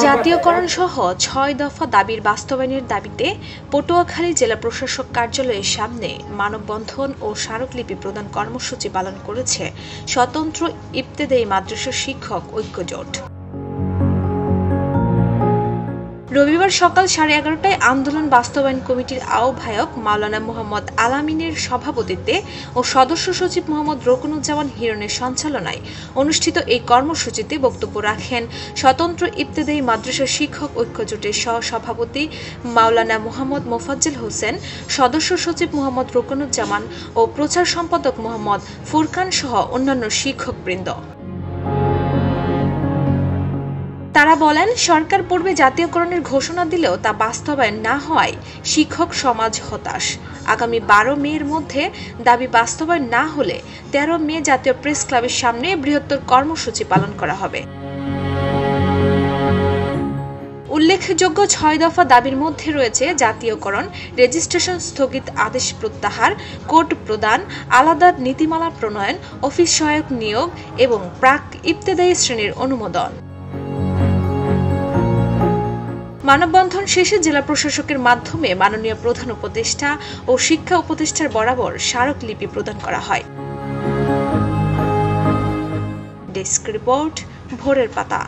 জাতীয়করণ সহ ৬ দফা দাবির বাস্তবায়নের দাবিতে পটুয়াখালী জেলা প্রশাসক কার্যালয়ের সামনে মানববন্ধন ও স্মারকলিপি প্রদান কর্মসূচি পালন করেছে স্বতন্ত্র ইবতেদায়ী মাদ্রাসা শিক্ষক ঐক্য জোট। রবিবার সকাল 11:30টায় আন্দোলন বাস্তবায়ন কমিটির আহ্বায়ক মাওলানা মোহাম্মদ আলামিনের সভাপতিত্বে ও সদস্য সচিব মোহাম্মদ রুকনুজ্জামান হিরণের সঞ্চালনায় অনুষ্ঠিত এই কর্মসূচিতে বক্তব্য রাখেন স্বতন্ত্র ইবতেদায়ী মাদ্রাসা শিক্ষক ঐক্য জোটের সহ-সভাপতি মাওলানা মোহাম্মদ মোফাজ্জল হোসেন, সদস্য সচিব মোহাম্মদ রুকনুজ্জামান ও প্রচার সম্পাদক মোহাম্মদ ফুরকান সহ অন্যান্য শিক্ষকবৃন্দ। তারা বলেন, সরকার পূর্বে জাতীয়করণের ঘোষণা দিলেও তা বাস্তবায়ন না হওয়ায় শিক্ষক সমাজ হতাশ। আগামী 12 মের মধ্যে দাবি বাস্তবায়ন না হলে 13 মে জাতীয় প্রেস ক্লাবের সামনে বৃহত্তর কর্মসূচি পালন করা হবে। উল্লেখযোগ্য 6 দফা দাবির মধ্যে রয়েছে জাতীয়করণ, রেজিস্ট্রেশন স্থগিত আদেশ প্রত্যাহার, কোড প্রদান, আলাদা নীতিমালা প্রণয়ন, অফিস সহায়ক নিয়োগ এবং প্রাক ইবতেদায়ী শ্রেণীর অনুমোদন। মানববন্ধন শেষে জেলা প্রশাসকের মাধ্যমে মাননীয় প্রধান উপদেষ্টা ও শিক্ষা উপদেষ্টার বরাবর স্মারকলিপি প্রদান করা হয়। ডেস্ক রিপোর্ট, ভোরের পাতা।